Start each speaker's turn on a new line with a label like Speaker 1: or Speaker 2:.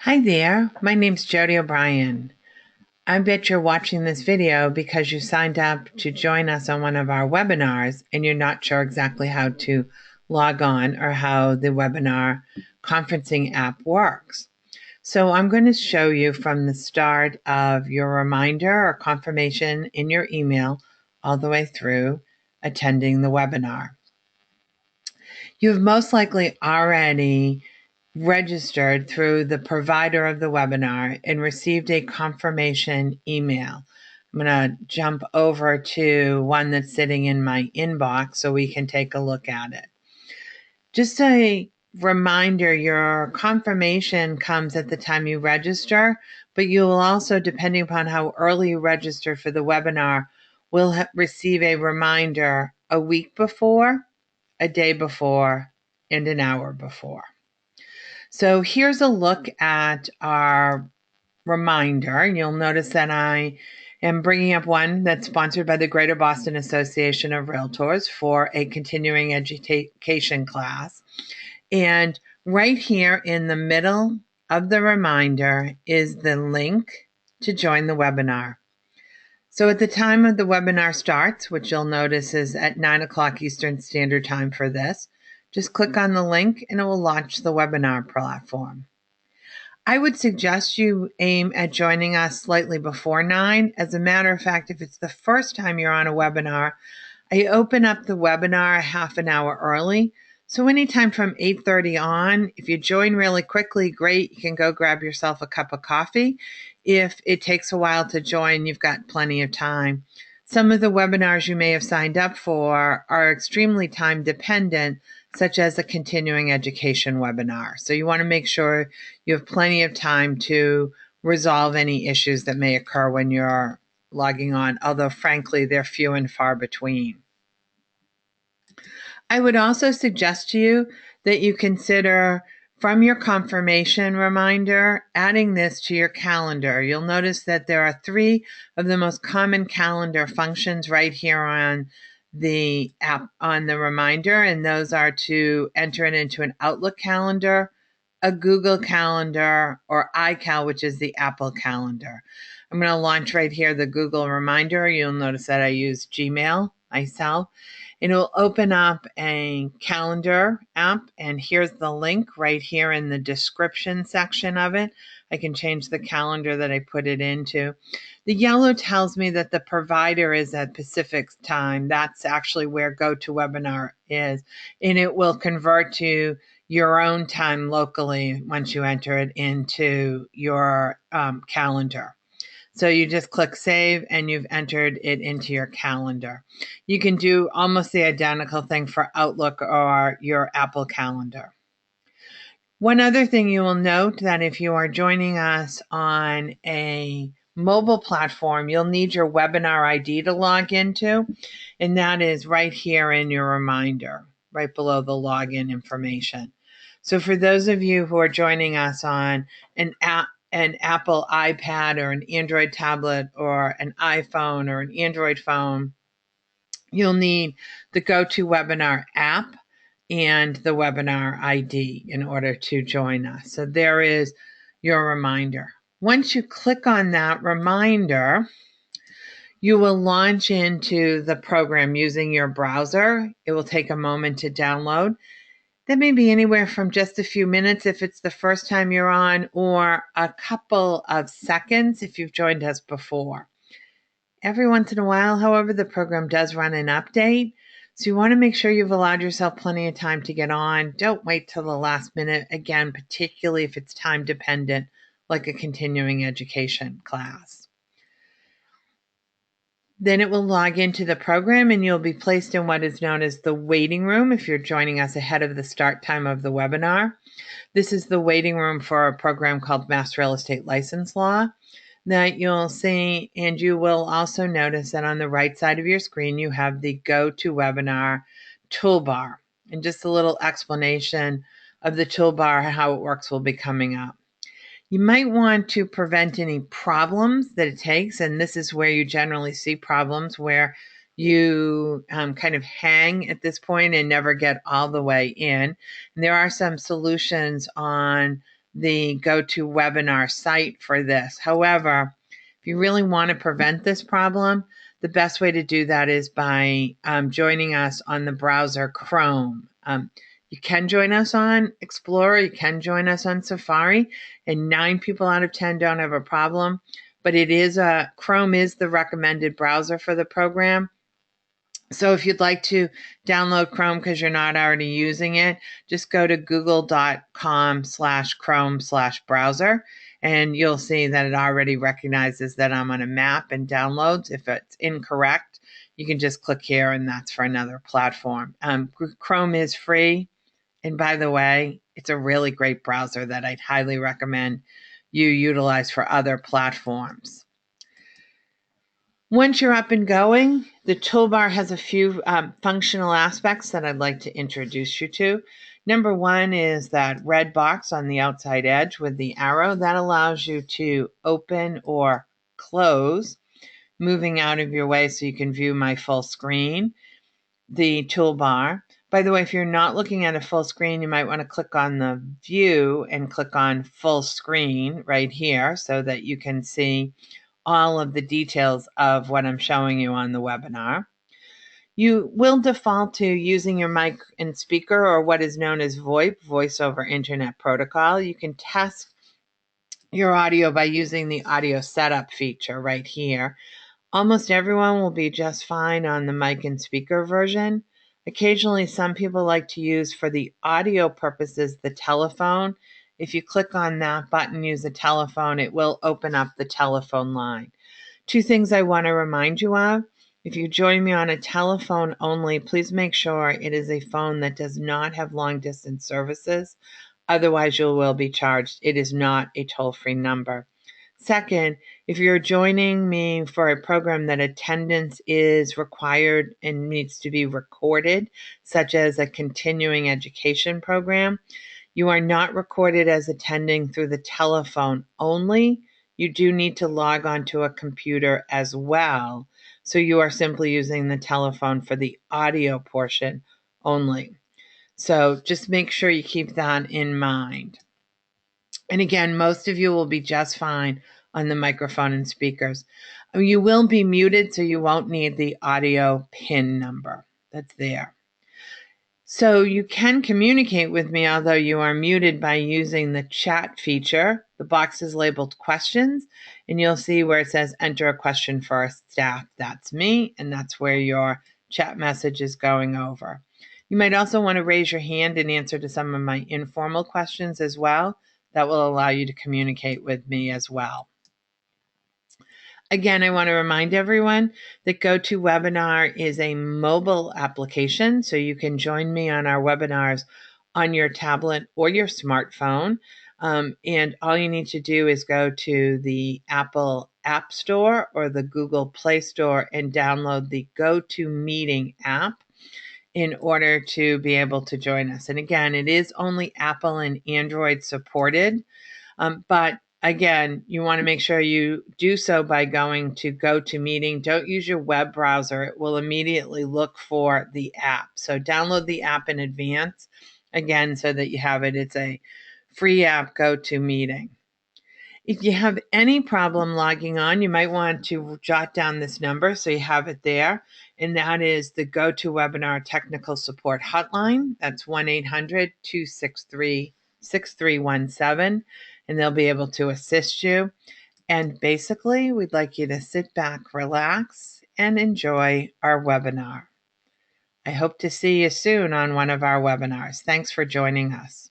Speaker 1: Hi there, my name's Jody O'Brien. I bet you're watching this video because you signed up to join us on one of our webinars and you're not sure exactly how to log on or how the webinar conferencing app works. So I'm going to show you from the start of your reminder or confirmation in your email all the way through attending the webinar. You've most likely already registered through the provider of the webinar and received a confirmation email. I'm going to jump over to one that's sitting in my inbox so we can take a look at it. Just a reminder, your confirmation comes at the time you register, but you will also, depending upon how early you register for the webinar, will receive a reminder a week before, a day before, and an hour before. So here's a look at our reminder. You'll notice that I am bringing up one that's sponsored by the Greater Boston Association of Realtors for a continuing education class. And right here in the middle of the reminder is the link to join the webinar. So at the time of the webinar starts, which you'll notice is at 9 o'clock Eastern Standard Time for this, just click on the link and it will launch the webinar platform. I would suggest you aim at joining us slightly before 9. As a matter of fact, if it's the first time you're on a webinar, I open up the webinar a half an hour early. So anytime from 8:30 on, if you join really quickly, great, you can go grab yourself a cup of coffee. If it takes a while to join, you've got plenty of time. Some of the webinars you may have signed up for are extremely time dependent, such as a continuing education webinar. So you want to make sure you have plenty of time to resolve any issues that may occur when you're logging on, although frankly, they're few and far between. I would also suggest to you that you consider, from your confirmation reminder, adding this to your calendar. You'll notice that there are 3 of the most common calendar functions right here on the app, on the reminder, and those are to enter it into an Outlook calendar, a Google calendar, or iCal, which is the Apple calendar. I'm going to launch right here the Google reminder. You'll notice that I use Gmail myself. And it will open up a calendar app, and here's the link right here in the description section of it. I can change the calendar that I put it into. The yellow tells me that the provider is at Pacific time. That's actually where GoToWebinar is, and it will convert to your own time locally once you enter it into your calendar. So you just click save and you've entered it into your calendar. You can do almost the identical thing for Outlook or your Apple Calendar. One other thing you will note that if you are joining us on a mobile platform, you'll need your webinar ID to log into, and that is right here in your reminder, right below the login information. So for those of you who are joining us on an Apple iPad or an Android tablet or an iPhone or an Android phone, you'll need the GoToWebinar app and the webinar ID in order to join us. So there is your reminder. Once you click on that reminder, you will launch into the program using your browser. It will take a moment to download. That may be anywhere from just a few minutes if it's the first time you're on, or a couple of seconds if you've joined us before. Every once in a while, however, the program does run an update. So you want to make sure you've allowed yourself plenty of time to get on. Don't wait till the last minute, again, particularly if it's time dependent, like a continuing education class. Then it will log into the program and you'll be placed in what is known as the waiting room if you're joining us ahead of the start time of the webinar. This is the waiting room for a program called Mass Real Estate License Law that you'll see, and you will also notice that on the right side of your screen you have the GoToWebinar toolbar. And just a little explanation of the toolbar, how it works, will be coming up. You might want to prevent any problems that it takes, and this is where you generally see problems where you kind of hang at this point and never get all the way in. And there are some solutions on the GoToWebinar site for this. However, if you really want to prevent this problem, the best way to do that is by joining us on the browser Chrome. You can join us on Explorer, you can join us on Safari, and 9 people out of 10 don't have a problem. But Chrome is the recommended browser for the program. So if you'd like to download Chrome because you're not already using it, just go to google.com/Chrome/browser, and you'll see that it already recognizes that I'm on a map and downloads. If it's incorrect, you can just click here, and that's for another platform. Chrome is free. And by the way, it's a really great browser that I'd highly recommend you utilize for other platforms. Once you're up and going, the toolbar has a few functional aspects that I'd like to introduce you to. Number one is that red box on the outside edge with the arrow. That allows you to open or close, moving out of your way so you can view my full screen. The toolbar. By the way, if you're not looking at a full screen, you might want to click on the view and click on full screen right here so that you can see all of the details of what I'm showing you on the webinar. You will default to using your mic and speaker, or what is known as VoIP, Voice over Internet Protocol. You can test your audio by using the audio setup feature right here. Almost everyone will be just fine on the mic and speaker version. Occasionally, some people like to use, for the audio purposes, the telephone. If you click on that button, use a telephone, it will open up the telephone line. 2 things I want to remind you of. If you join me on a telephone only, please make sure it is a phone that does not have long distance services. Otherwise, you will be charged. It is not a toll-free number. Second, if you're joining me for a program that attendance is required and needs to be recorded, such as a continuing education program, you are not recorded as attending through the telephone only. You do need to log onto a computer as well. So you are simply using the telephone for the audio portion only. So just make sure you keep that in mind. And again, most of you will be just fine on the microphone and speakers. You will be muted, so you won't need the audio PIN number that's there. So you can communicate with me, although you are muted, by using the chat feature. The box is labeled questions, and you'll see where it says enter a question for our staff. That's me, and that's where your chat message is going over. You might also want to raise your hand and answer to some of my informal questions as well. That will allow you to communicate with me as well. Again, I want to remind everyone that GoToWebinar is a mobile application, so you can join me on our webinars on your tablet or your smartphone. And all you need to do is go to the Apple App Store or the Google Play Store and download the GoToMeeting app in order to be able to join us. And again, it is only Apple and Android supported, but again, you want to make sure you do so by going to GoToMeeting. Don't use your web browser. It will immediately look for the app. So download the app in advance, again, so that you have it. It's a free app, GoToMeeting. If you have any problem logging on, you might want to jot down this number so you have it there. And that is the GoToWebinar Technical Support Hotline. That's 1-800-263-6317. And they'll be able to assist you. And basically, we'd like you to sit back, relax, and enjoy our webinar. I hope to see you soon on one of our webinars. Thanks for joining us.